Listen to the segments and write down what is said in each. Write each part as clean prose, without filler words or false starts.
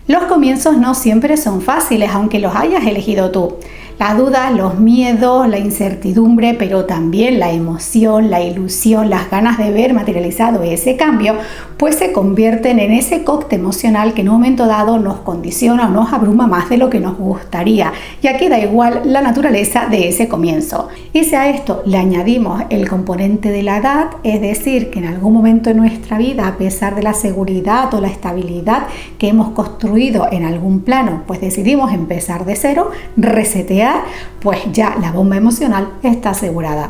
Los comienzos no siempre son fáciles, aunque los hayas elegido tú. La duda, los miedos, la incertidumbre, pero también la emoción, la ilusión, las ganas de ver materializado ese cambio, pues se convierten en ese cóctel emocional que en un momento dado nos condiciona o nos abruma más de lo que nos gustaría. Y aquí da igual la naturaleza de ese comienzo. Y si a esto le añadimos el componente de la edad, es decir, que en algún momento de nuestra vida, a pesar de la seguridad o la estabilidad que hemos construido en algún plano, pues decidimos empezar de cero, resetear, pues ya la bomba emocional está asegurada.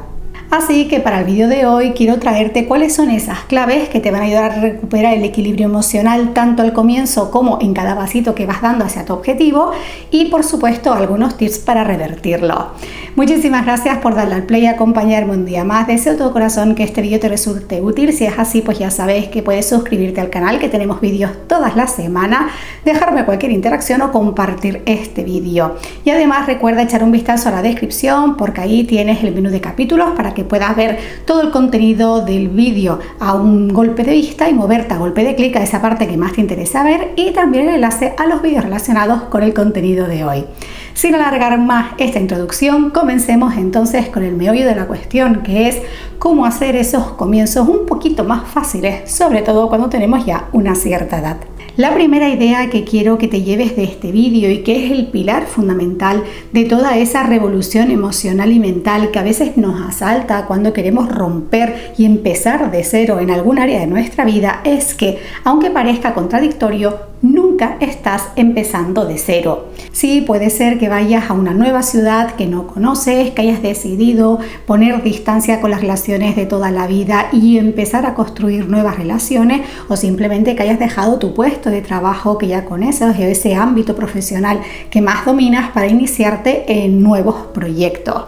Así que para el vídeo de hoy quiero traerte cuáles son esas claves que te van a ayudar a recuperar el equilibrio emocional tanto al comienzo como en cada pasito que vas dando hacia tu objetivo y por supuesto algunos tips para revertirlo. Muchísimas gracias por darle al play y acompañarme un día más. Deseo de todo corazón que este vídeo te resulte útil. Si es así, pues ya sabes que puedes suscribirte al canal, que tenemos vídeos todas las semanas, dejarme cualquier interacción o compartir este vídeo. Y además recuerda echar un vistazo a la descripción porque ahí tienes el menú de capítulos para que puedas ver todo el contenido del vídeo a un golpe de vista y moverte a golpe de clic a esa parte que más te interesa ver y también el enlace a los vídeos relacionados con el contenido de hoy. Sin alargar más esta introducción, comencemos entonces con el meollo de la cuestión, que es cómo hacer esos comienzos un poquito más fáciles, sobre todo cuando tenemos ya una cierta edad. La primera idea que quiero que te lleves de este vídeo y que es el pilar fundamental de toda esa revolución emocional y mental que a veces nos asalta cuando queremos romper y empezar de cero en algún área de nuestra vida es que, aunque parezca contradictorio, nunca estás empezando de cero. Sí, puede ser que vayas a una nueva ciudad que no conoces, que hayas decidido poner distancia con las relaciones de toda la vida y empezar a construir nuevas relaciones, o simplemente que hayas dejado tu puesto de trabajo que ya conoces o ese ámbito profesional que más dominas para iniciarte en nuevos proyectos.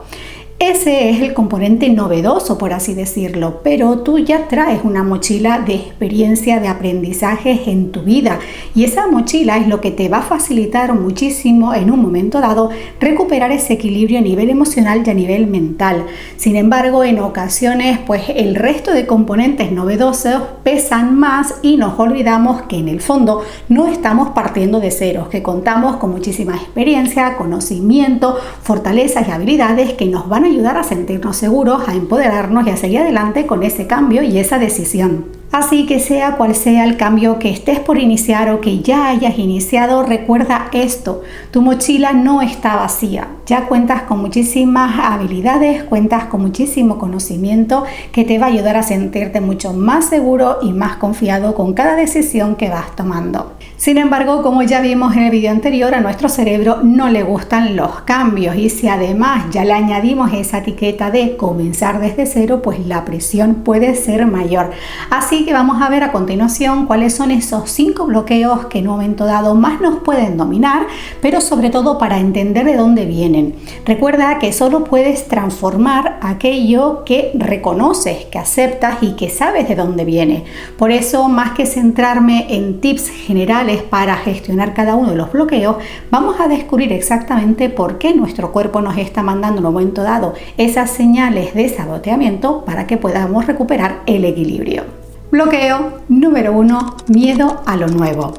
Ese es el componente novedoso, por así decirlo, pero tú ya traes una mochila de experiencia, de aprendizajes en tu vida y esa mochila es lo que te va a facilitar muchísimo en un momento dado recuperar ese equilibrio a nivel emocional y a nivel mental. Sin embargo, en ocasiones, pues el resto de componentes novedosos pesan más y nos olvidamos que en el fondo no estamos partiendo de ceros, que contamos con muchísima experiencia, conocimiento, fortalezas y habilidades que nos van a ayudar a sentirnos seguros, a empoderarnos y a seguir adelante con ese cambio y esa decisión. Así que sea cual sea el cambio que estés por iniciar o que ya hayas iniciado, recuerda esto, tu mochila no está vacía, ya cuentas con muchísimas habilidades, cuentas con muchísimo conocimiento que te va a ayudar a sentirte mucho más seguro y más confiado con cada decisión que vas tomando. Sin embargo, como ya vimos en el vídeo anterior, a nuestro cerebro no le gustan los cambios y si además ya le añadimos esa etiqueta de comenzar desde cero, pues la presión puede ser mayor. Así que vamos a ver a continuación cuáles son esos 5 bloqueos que en un momento dado más nos pueden dominar, pero sobre todo para entender de dónde vienen. Recuerda que solo puedes transformar aquello que reconoces, que aceptas y que sabes de dónde viene. Por eso, más que centrarme en tips generales para gestionar cada uno de los bloqueos, vamos a descubrir exactamente por qué nuestro cuerpo nos está mandando en un momento dado esas señales de saboteamiento para que podamos recuperar el equilibrio. Bloqueo número 1, miedo a lo nuevo.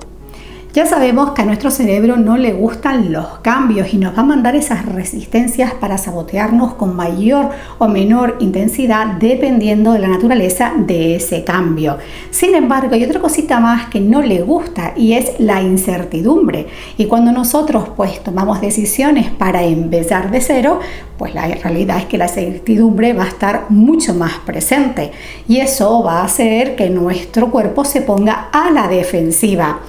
Ya sabemos que a nuestro cerebro no le gustan los cambios y nos va a mandar esas resistencias para sabotearnos con mayor o menor intensidad dependiendo de la naturaleza de ese cambio. Sin embargo, hay otra cosita más que no le gusta y es la incertidumbre. Y cuando nosotros pues tomamos decisiones para empezar de cero, pues la realidad es que la incertidumbre va a estar mucho más presente y eso va a hacer que nuestro cuerpo se ponga a la defensiva.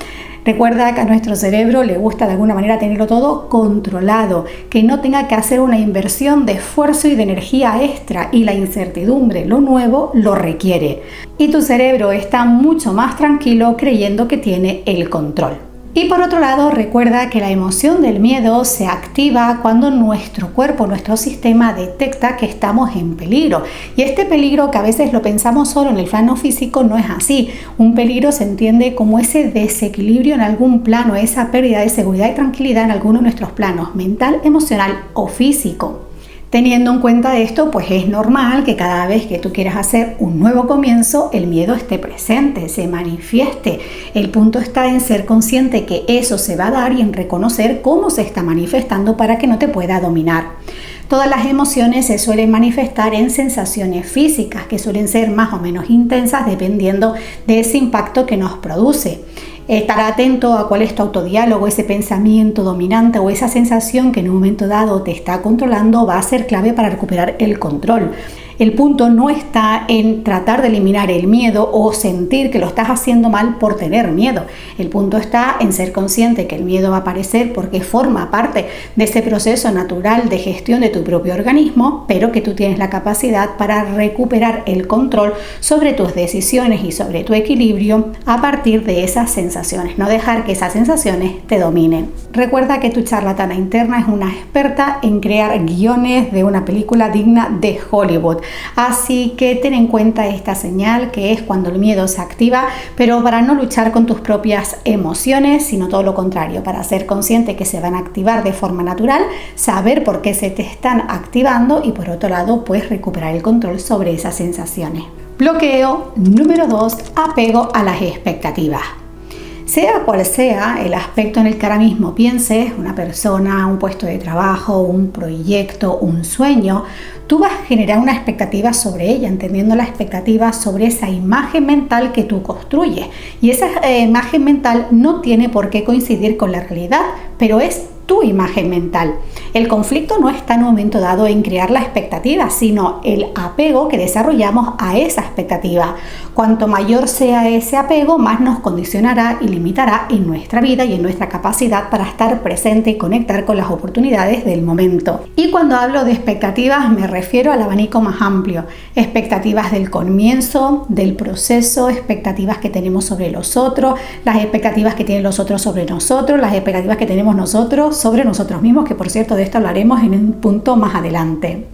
Recuerda que a nuestro cerebro le gusta de alguna manera tenerlo todo controlado, que no tenga que hacer una inversión de esfuerzo y de energía extra y la incertidumbre, lo nuevo, lo requiere. Y tu cerebro está mucho más tranquilo creyendo que tiene el control. Y por otro lado, recuerda que la emoción del miedo se activa cuando nuestro cuerpo, nuestro sistema detecta que estamos en peligro. Y este peligro, que a veces lo pensamos solo en el plano físico, no es así. Un peligro se entiende como ese desequilibrio en algún plano, esa pérdida de seguridad y tranquilidad en alguno de nuestros planos, mental, emocional o físico. Teniendo en cuenta esto, pues es normal que cada vez que tú quieras hacer un nuevo comienzo, el miedo esté presente, se manifieste. El punto está en ser consciente que eso se va a dar y en reconocer cómo se está manifestando para que no te pueda dominar. Todas las emociones se suelen manifestar en sensaciones físicas que suelen ser más o menos intensas dependiendo de ese impacto que nos produce. Estar atento a cuál es tu autodiálogo, ese pensamiento dominante o esa sensación que en un momento dado te está controlando va a ser clave para recuperar el control. El punto no está en tratar de eliminar el miedo o sentir que lo estás haciendo mal por tener miedo. El punto está en ser consciente que el miedo va a aparecer porque forma parte de ese proceso natural de gestión de tu propio organismo, pero que tú tienes la capacidad para recuperar el control sobre tus decisiones y sobre tu equilibrio a partir de esas sensaciones. No dejar que esas sensaciones te dominen. Recuerda que tu charlatana interna es una experta en crear guiones de una película digna de Hollywood. Así que ten en cuenta esta señal que es cuando el miedo se activa, pero para no luchar con tus propias emociones, sino todo lo contrario, para ser consciente que se van a activar de forma natural, saber por qué se te están activando y por otro lado, pues recuperar el control sobre esas sensaciones. Bloqueo número 2, apego a las expectativas. Sea cual sea el aspecto en el que ahora mismo pienses, una persona, un puesto de trabajo, un proyecto, un sueño, tú vas a generar una expectativa sobre ella, entendiendo la expectativa sobre esa imagen mental que tú construyes. Y esa imagen mental no tiene por qué coincidir con la realidad, pero es tu imagen mental. El conflicto no está en un momento dado en crear la expectativa, sino el apego que desarrollamos a esa expectativa. Cuanto mayor sea ese apego, más nos condicionará y limitará en nuestra vida y en nuestra capacidad para estar presente y conectar con las oportunidades del momento. Y cuando hablo de expectativas me refiero al abanico más amplio. Expectativas del comienzo, del proceso, expectativas que tenemos sobre los otros, las expectativas que tienen los otros sobre nosotros, las expectativas que tenemos nosotros sobre nosotros mismos, que por cierto de esto hablaremos en un punto más adelante.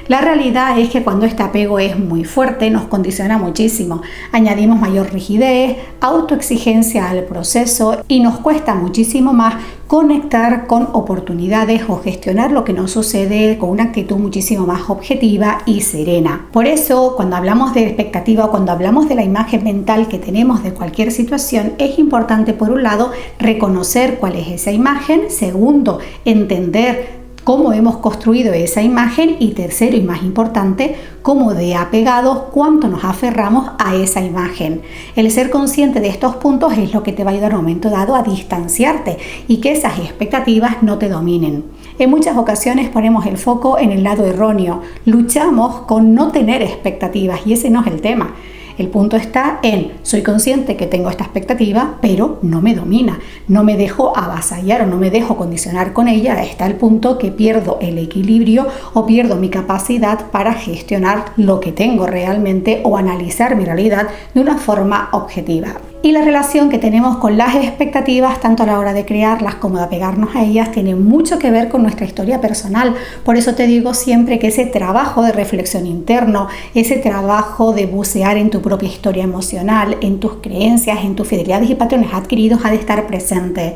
La realidad es que cuando este apego es muy fuerte nos condiciona muchísimo, añadimos mayor rigidez, autoexigencia al proceso y nos cuesta muchísimo más conectar con oportunidades o gestionar lo que nos sucede con una actitud muchísimo más objetiva y serena. Por eso, cuando hablamos de expectativa o cuando hablamos de la imagen mental que tenemos de cualquier situación, es importante por un lado reconocer cuál es esa imagen, segundo, entender cómo hemos construido esa imagen y tercero y más importante, cómo de apegados, cuánto nos aferramos a esa imagen. El ser consciente de estos puntos es lo que te va a ayudar en un momento dado a distanciarte y que esas expectativas no te dominen. En muchas ocasiones ponemos el foco en el lado erróneo, luchamos con no tener expectativas y ese no es el tema. El punto está en, soy consciente que tengo esta expectativa, pero no me domina, no me dejo avasallar o no me dejo condicionar con ella hasta el punto que pierdo el equilibrio o pierdo mi capacidad para gestionar lo que tengo realmente o analizar mi realidad de una forma objetiva. Y la relación que tenemos con las expectativas, tanto a la hora de crearlas como de apegarnos a ellas, tiene mucho que ver con nuestra historia personal. Por eso te digo siempre que ese trabajo de reflexión interno, ese trabajo de bucear en tu propia historia emocional, en tus creencias, en tus fidelidades y patrones adquiridos ha de estar presente.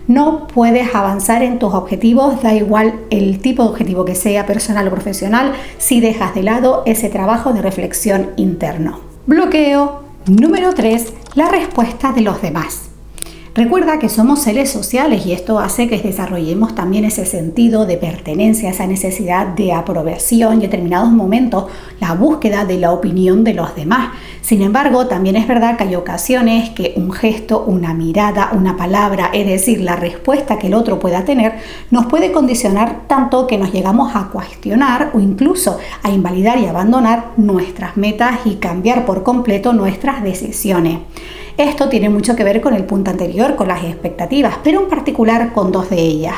No puedes avanzar en tus objetivos, da igual el tipo de objetivo que sea, personal o profesional, si dejas de lado ese trabajo de reflexión interno. Bloqueo número 3. La respuesta de los demás. Recuerda que somos seres sociales y esto hace que desarrollemos también ese sentido de pertenencia, esa necesidad de aprobación y en determinados momentos la búsqueda de la opinión de los demás. Sin embargo, también es verdad que hay ocasiones que un gesto, una mirada, una palabra, es decir, la respuesta que el otro pueda tener, nos puede condicionar tanto que nos llegamos a cuestionar o incluso a invalidar y abandonar nuestras metas y cambiar por completo nuestras decisiones. Esto tiene mucho que ver con el punto anterior, con las expectativas, pero en particular con dos de ellas.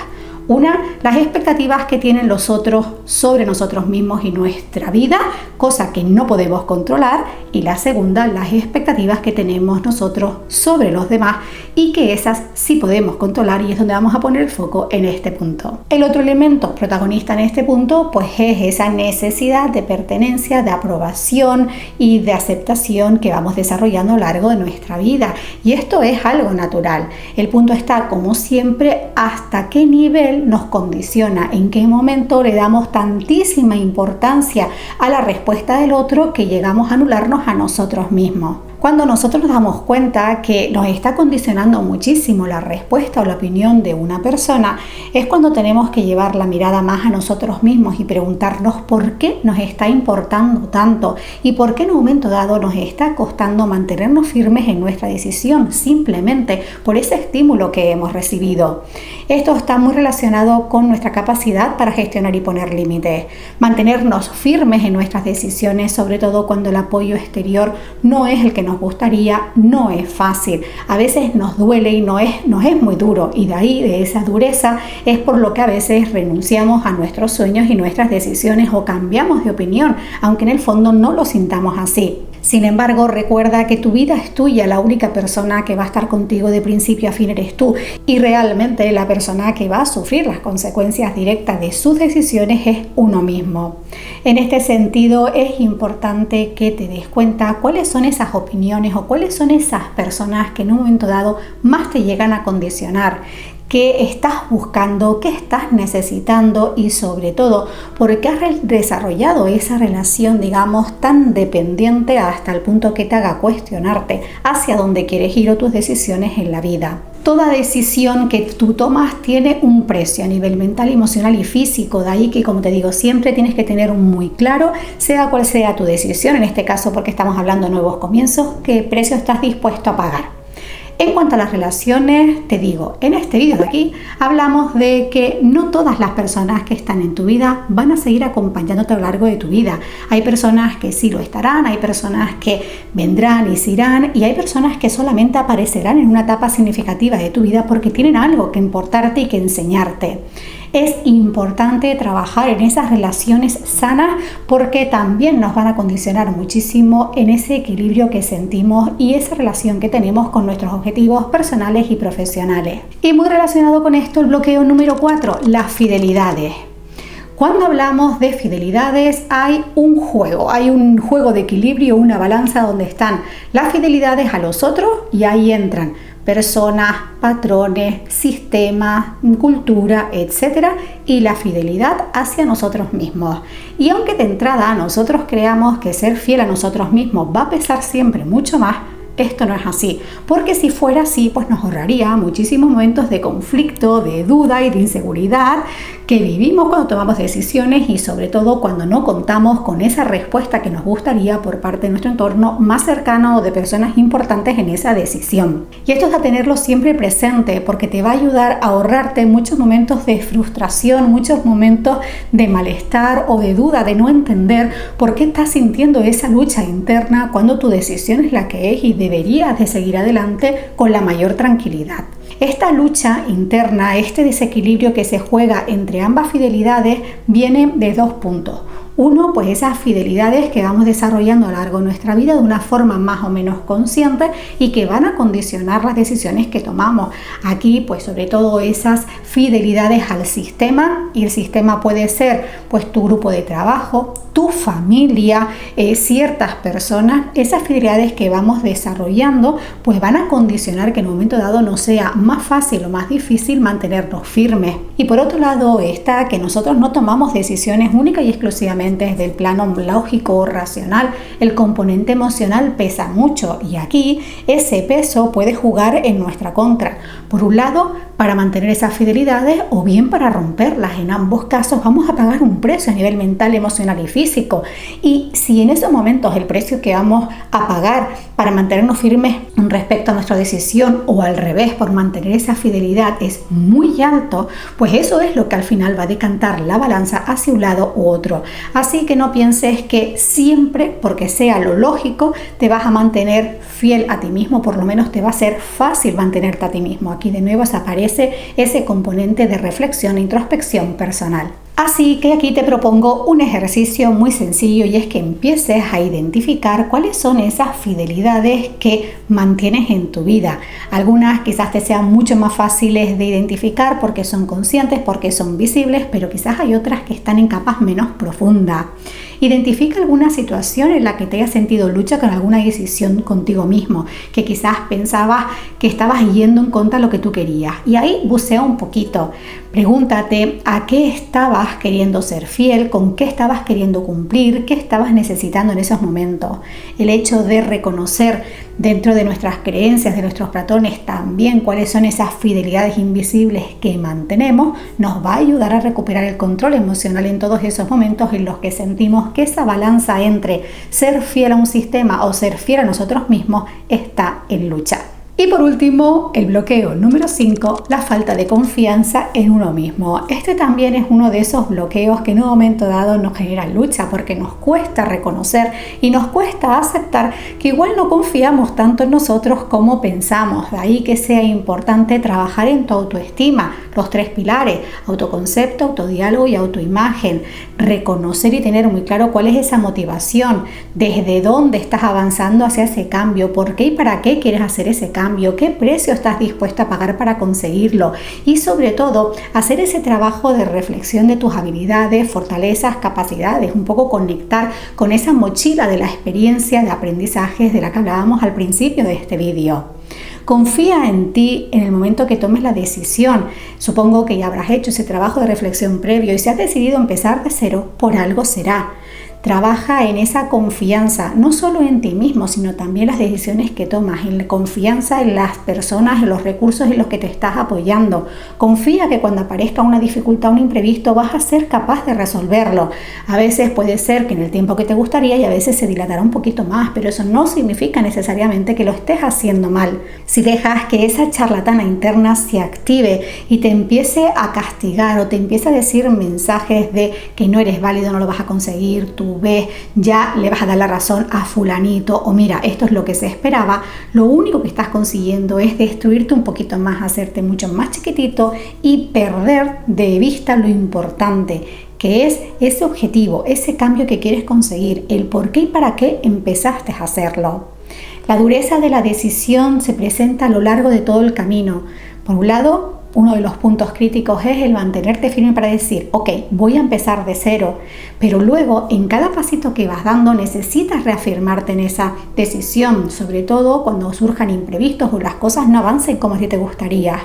Una, las expectativas que tienen los otros sobre nosotros mismos y nuestra vida, cosa que no podemos controlar. Y la segunda, las expectativas que tenemos nosotros sobre los demás y que esas sí podemos controlar y es donde vamos a poner el foco en este punto. El otro elemento protagonista en este punto pues es esa necesidad de pertenencia, de aprobación y de aceptación que vamos desarrollando a lo largo de nuestra vida. Y esto es algo natural. El punto está, como siempre, hasta qué nivel papel nos condiciona, en qué momento le damos tantísima importancia a la respuesta del otro que llegamos a anularnos a nosotros mismos. Cuando nosotros nos damos cuenta que nos está condicionando muchísimo la respuesta o la opinión de una persona, es cuando tenemos que llevar la mirada más a nosotros mismos y preguntarnos por qué nos está importando tanto y por qué en un momento dado nos está costando mantenernos firmes en nuestra decisión, simplemente por ese estímulo que hemos recibido. Esto está muy relacionado con nuestra capacidad para gestionar y poner límites, mantenernos firmes en nuestras decisiones, sobre todo cuando el apoyo exterior no es el que nos gustaría, no es fácil. A veces nos duele y nos es muy duro, y de ahí, de esa dureza, es por lo que a veces renunciamos a nuestros sueños y nuestras decisiones o cambiamos de opinión, aunque en el fondo no lo sintamos así. Sin embargo, recuerda que tu vida es tuya, la única persona que va a estar contigo de principio a fin eres tú, y realmente la persona que va a sufrir las consecuencias directas de sus decisiones es uno mismo. En este sentido, es importante que te des cuenta cuáles son esas opiniones o cuáles son esas personas que en un momento dado más te llegan a condicionar. ¿Qué estás buscando? ¿Qué estás necesitando? Y sobre todo, ¿por qué has desarrollado esa relación, digamos, tan dependiente hasta el punto que te haga cuestionarte hacia dónde quieres ir o tus decisiones en la vida? Toda decisión que tú tomas tiene un precio a nivel mental, emocional y físico. De ahí que, como te digo, siempre tienes que tener muy claro, sea cual sea tu decisión, en este caso porque estamos hablando de nuevos comienzos, qué precio estás dispuesto a pagar. En cuanto a las relaciones, te digo, en este vídeo de aquí hablamos de que no todas las personas que están en tu vida van a seguir acompañándote a lo largo de tu vida. Hay personas que sí lo estarán, hay personas que vendrán y se irán, y hay personas que solamente aparecerán en una etapa significativa de tu vida porque tienen algo que importarte y que enseñarte. Es importante trabajar en esas relaciones sanas porque también nos van a condicionar muchísimo en ese equilibrio que sentimos y esa relación que tenemos con nuestros objetivos personales y profesionales. Y muy relacionado con esto, el bloqueo número 4, las fidelidades. Cuando hablamos de fidelidades hay un juego de equilibrio, una balanza donde están las fidelidades a los otros y ahí entran personas, patrones, sistemas, cultura, etcétera, y la fidelidad hacia nosotros mismos. Y aunque de entrada nosotros creamos que ser fiel a nosotros mismos va a pesar siempre mucho más, esto no es así, porque si fuera así, pues nos ahorraría muchísimos momentos de conflicto, de duda y de inseguridad que vivimos cuando tomamos decisiones y sobre todo cuando no contamos con esa respuesta que nos gustaría por parte de nuestro entorno más cercano o de personas importantes en esa decisión. Y esto es a tenerlo siempre presente porque te va a ayudar a ahorrarte muchos momentos de frustración, muchos momentos de malestar o de duda, de no entender por qué estás sintiendo esa lucha interna cuando tu decisión es la que es y deberías de seguir adelante con la mayor tranquilidad. Esta lucha interna, este desequilibrio que se juega entre ambas fidelidades viene de dos puntos. Uno, pues esas fidelidades que vamos desarrollando a lo largo de nuestra vida de una forma más o menos consciente y que van a condicionar las decisiones que tomamos. Aquí, pues sobre todo esas fidelidades al sistema, y el sistema puede ser pues tu grupo de trabajo, tu familia, ciertas personas. Esas fidelidades que vamos desarrollando pues van a condicionar que en un momento dado nos sea más fácil o más difícil mantenernos firmes. Y por otro lado está que nosotros no tomamos decisiones únicas y exclusivamente desde el plano lógico o racional. El componente emocional pesa mucho y aquí ese peso puede jugar en nuestra contra. Por un lado, para mantener esas fidelidades o bien para romperlas. En ambos casos vamos a pagar un precio a nivel mental, emocional y físico. Y si en esos momentos el precio que vamos a pagar para mantenernos firmes respecto a nuestra decisión o al revés por mantener esa fidelidad es muy alto, pues eso es lo que al final va a decantar la balanza hacia un lado u otro. Así que no pienses que siempre, porque sea lo lógico, te vas a mantener fiel a ti mismo, por lo menos te va a ser fácil mantenerte a ti mismo. Aquí de nuevo aparece ese componente de reflexión e introspección personal. Así que aquí te propongo un ejercicio muy sencillo y es que empieces a identificar cuáles son esas fidelidades que mantienes en tu vida. Algunas quizás te sean mucho más fáciles de identificar porque son conscientes, porque son visibles, pero quizás hay otras que están en capas menos profundas. Identifica alguna situación en la que te hayas sentido lucha con alguna decisión contigo mismo, que quizás pensabas que estabas yendo en contra de lo que tú querías. Y ahí bucea un poquito. Pregúntate a qué estabas queriendo ser fiel, con qué estabas queriendo cumplir, qué estabas necesitando en esos momentos. El hecho de reconocer dentro de nuestras creencias, de nuestros patrones también cuáles son esas fidelidades invisibles que mantenemos, nos va a ayudar a recuperar el control emocional en todos esos momentos en los que sentimos que esa balanza entre ser fiel a un sistema o ser fiel a nosotros mismos está en lucha. Y por último, el bloqueo número 5, la falta de confianza en uno mismo. Este también es uno de esos bloqueos que en un momento dado nos genera lucha porque nos cuesta reconocer y nos cuesta aceptar que igual no confiamos tanto en nosotros como pensamos. De ahí que sea importante trabajar en tu autoestima, los 3 pilares: autoconcepto, autodiálogo y autoimagen. Reconocer y tener muy claro cuál es esa motivación, desde dónde estás avanzando hacia ese cambio, por qué y para qué quieres hacer ese cambio, qué precio estás dispuesta a pagar para conseguirlo, y sobre todo hacer ese trabajo de reflexión de tus habilidades, fortalezas, capacidades, un poco conectar con esa mochila de la experiencia de aprendizajes de la que hablábamos al principio de este vídeo. Confía en ti en el momento que tomes la decisión. Supongo que ya habrás hecho ese trabajo de reflexión previo y si has decidido empezar de cero, por algo será. Trabaja en esa confianza, no solo en ti mismo, sino también las decisiones que tomas, en la confianza en las personas, en los recursos en los que te estás apoyando. Confía que cuando aparezca una dificultad, un imprevisto, vas a ser capaz de resolverlo. A veces puede ser que en el tiempo que te gustaría y a veces se dilatará un poquito más, pero eso no significa necesariamente que lo estés haciendo mal. Si dejas que esa charlatana interna se active y te empiece a castigar o te empiece a decir mensajes de que no eres válido, no lo vas a conseguir, tú ves, ya le vas a dar la razón a fulanito, o mira, esto es lo que se esperaba, lo único que estás consiguiendo es destruirte un poquito más, hacerte mucho más chiquitito y perder de vista lo importante, que es ese objetivo, ese cambio que quieres conseguir, el por qué y para qué empezaste a hacerlo. La dureza de la decisión se presenta a lo largo de todo el camino. Por un lado, uno de los puntos críticos es el mantenerte firme para decir, ok, voy a empezar de cero, pero luego en cada pasito que vas dando necesitas reafirmarte en esa decisión, sobre todo cuando surjan imprevistos o las cosas no avancen como a ti te gustaría.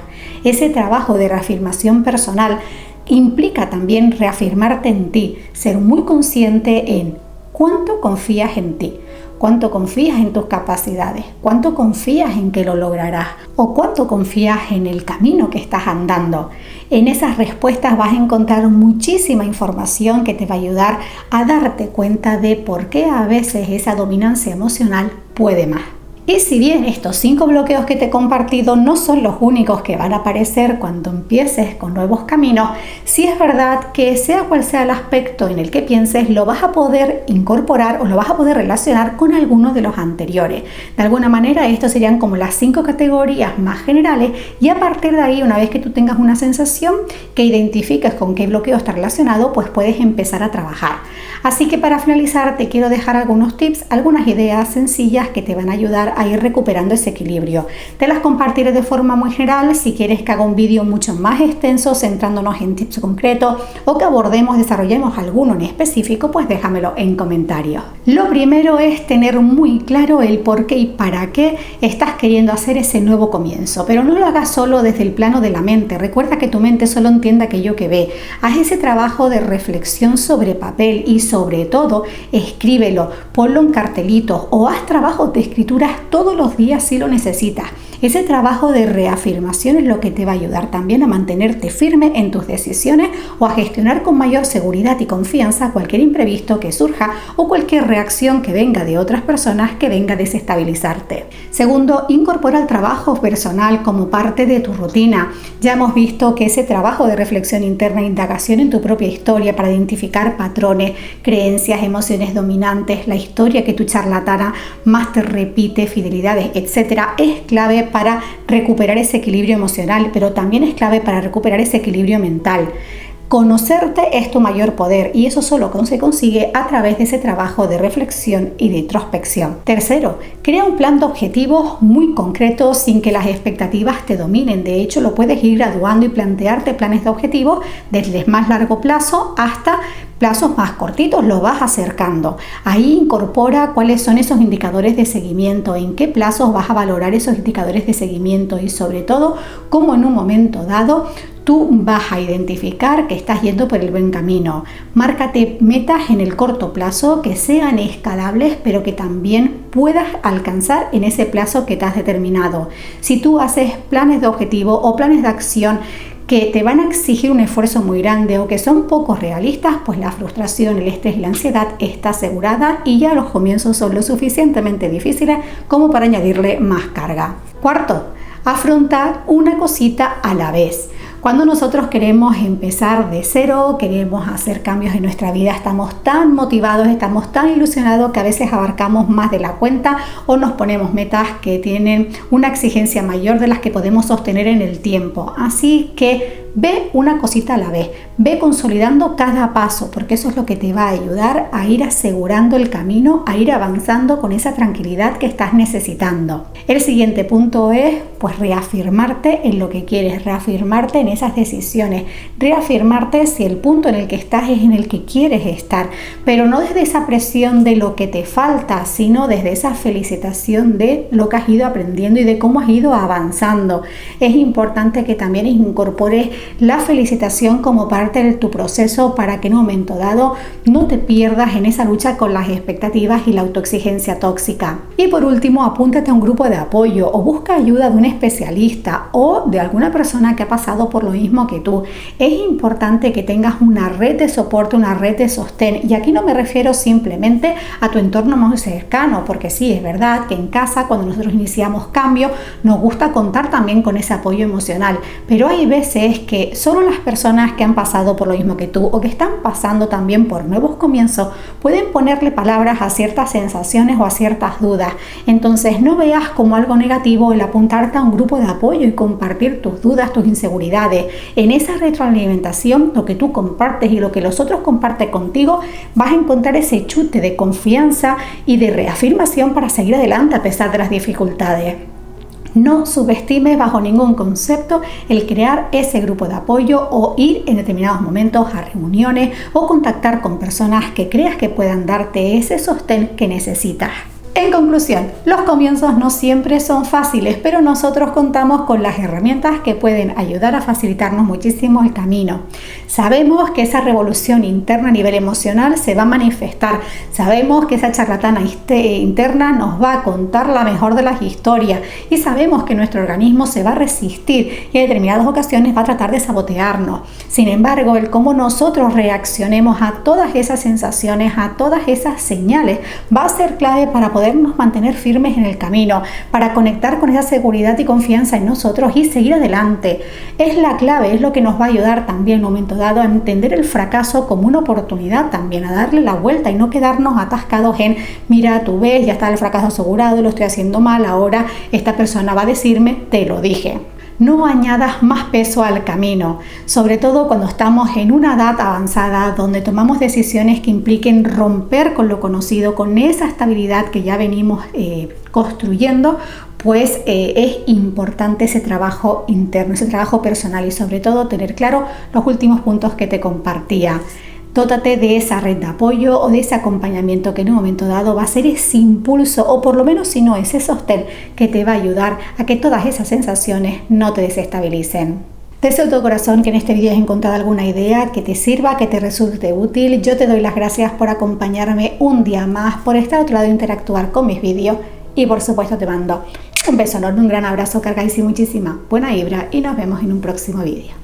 Ese trabajo de reafirmación personal implica también reafirmarte en ti, ser muy consciente en cuánto confías en ti. ¿Cuánto confías en tus capacidades? ¿Cuánto confías en que lo lograrás? ¿O cuánto confías en el camino que estás andando? En esas respuestas vas a encontrar muchísima información que te va a ayudar a darte cuenta de por qué a veces esa dominancia emocional puede más. Y si bien estos 5 bloqueos que te he compartido no son los únicos que van a aparecer cuando empieces con nuevos caminos, sí es verdad que sea cual sea el aspecto en el que pienses, lo vas a poder incorporar o lo vas a poder relacionar con alguno de los anteriores. De alguna manera, estos serían como las 5 categorías más generales y a partir de ahí, una vez que tú tengas una sensación que identifiques con qué bloqueo está relacionado, pues puedes empezar a trabajar. Así que para finalizar, te quiero dejar algunos tips, algunas ideas sencillas que te van a ayudar a ir recuperando ese equilibrio. Te las compartiré de forma muy general. Si quieres que haga un vídeo mucho más extenso centrándonos en tips concretos o que desarrollemos alguno en específico, pues déjamelo en comentarios. Lo primero es tener muy claro el por qué y para qué estás queriendo hacer ese nuevo comienzo, pero no lo hagas solo desde el plano de la mente. Recuerda que tu mente solo entiende aquello que ve. Haz ese trabajo de reflexión sobre papel y sobre todo escríbelo, ponlo en cartelitos o haz trabajos de escritura todos los días si lo necesitas. Ese trabajo de reafirmación es lo que te va a ayudar también a mantenerte firme en tus decisiones o a gestionar con mayor seguridad y confianza cualquier imprevisto que surja o cualquier reacción que venga de otras personas que venga a desestabilizarte. Segundo, incorpora el trabajo personal como parte de tu rutina. Ya hemos visto que ese trabajo de reflexión interna e indagación en tu propia historia para identificar patrones, creencias, emociones dominantes, la historia que tu charlatana más te repite, fidelidades, etcétera, es clave para recuperar ese equilibrio emocional, pero también es clave para recuperar ese equilibrio mental. Conocerte es tu mayor poder y eso solo se consigue a través de ese trabajo de reflexión y de introspección. Tercero, crea un plan de objetivos muy concreto sin que las expectativas te dominen. De hecho, lo puedes ir graduando y plantearte planes de objetivos desde el más largo plazo hasta plazos más cortitos, lo vas acercando. Ahí incorpora cuáles son esos indicadores de seguimiento, en qué plazos vas a valorar esos indicadores de seguimiento y sobre todo cómo en un momento dado tú vas a identificar que estás yendo por el buen camino. Márcate metas en el corto plazo que sean escalables, pero que también puedas alcanzar en ese plazo que te has determinado. Si tú haces planes de objetivo o planes de acción que te van a exigir un esfuerzo muy grande o que son poco realistas, pues la frustración, el estrés y la ansiedad está asegurada y ya los comienzos son lo suficientemente difíciles como para añadirle más carga. Cuarto, afrontar una cosita a la vez. Cuando nosotros queremos empezar de cero, queremos hacer cambios en nuestra vida, estamos tan motivados, estamos tan ilusionados que a veces abarcamos más de la cuenta o nos ponemos metas que tienen una exigencia mayor de las que podemos sostener en el tiempo. Así que ve una cosita a la vez, ve consolidando cada paso, porque eso es lo que te va a ayudar a ir asegurando el camino, a ir avanzando con esa tranquilidad que estás necesitando. El siguiente punto es pues reafirmarte en lo que quieres, reafirmarte en esas decisiones, reafirmarte si el punto en el que estás es en el que quieres estar, pero no desde esa presión de lo que te falta, sino desde esa felicitación de lo que has ido aprendiendo y de cómo has ido avanzando. Es importante que también incorpores la felicitación como parte de tu proceso para que en un momento dado no te pierdas en esa lucha con las expectativas y la autoexigencia tóxica. Y por último, apúntate a un grupo de apoyo o busca ayuda de un especialista o de alguna persona que ha pasado por lo mismo que tú. Es importante que tengas una red de soporte, una red de sostén, y aquí no me refiero simplemente a tu entorno más cercano, porque sí, es verdad que en casa cuando nosotros iniciamos cambios nos gusta contar también con ese apoyo emocional, pero hay veces que solo las personas que han pasado por lo mismo que tú o que están pasando también por nuevos comienzos pueden ponerle palabras a ciertas sensaciones o a ciertas dudas. Entonces no veas como algo negativo el apuntarte a un grupo de apoyo y compartir tus dudas, tus inseguridades. En esa retroalimentación, lo que tú compartes y lo que los otros comparten contigo, vas a encontrar ese chute de confianza y de reafirmación para seguir adelante a pesar de las dificultades. No subestimes bajo ningún concepto el crear ese grupo de apoyo o ir en determinados momentos a reuniones o contactar con personas que creas que puedan darte ese sostén que necesitas. En conclusión, los comienzos no siempre son fáciles, pero nosotros contamos con las herramientas que pueden ayudar a facilitarnos muchísimo el camino. Sabemos que esa revolución interna a nivel emocional se va a manifestar. Sabemos que esa charlatana interna nos va a contar la mejor de las historias y sabemos que nuestro organismo se va a resistir y en determinadas ocasiones va a tratar de sabotearnos. Sin embargo, el cómo nosotros reaccionemos a todas esas sensaciones, a todas esas señales, va a ser clave para podernos mantener firmes en el camino, para conectar con esa seguridad y confianza en nosotros y seguir adelante. Es la clave, es lo que nos va a ayudar también en un momento dado a entender el fracaso como una oportunidad también, a darle la vuelta y no quedarnos atascados en mira, tú ves, ya está el fracaso asegurado, lo estoy haciendo mal, ahora esta persona va a decirme, te lo dije. No añadas más peso al camino, sobre todo cuando estamos en una edad avanzada donde tomamos decisiones que impliquen romper con lo conocido, con esa estabilidad que ya venimos construyendo, pues es importante ese trabajo interno, ese trabajo personal y sobre todo tener claro los últimos puntos que te compartía. Dótate de esa red de apoyo o de ese acompañamiento que en un momento dado va a ser ese impulso o por lo menos si no ese sostén que te va a ayudar a que todas esas sensaciones no te desestabilicen. Deseo de todo corazón que en este vídeo hayas encontrado alguna idea que te sirva, que te resulte útil. Yo te doy las gracias por acompañarme un día más, por estar a otro lado e interactuar con mis vídeos y por supuesto te mando un beso enorme, un gran abrazo, cargáis y muchísima buena vibra y nos vemos en un próximo vídeo.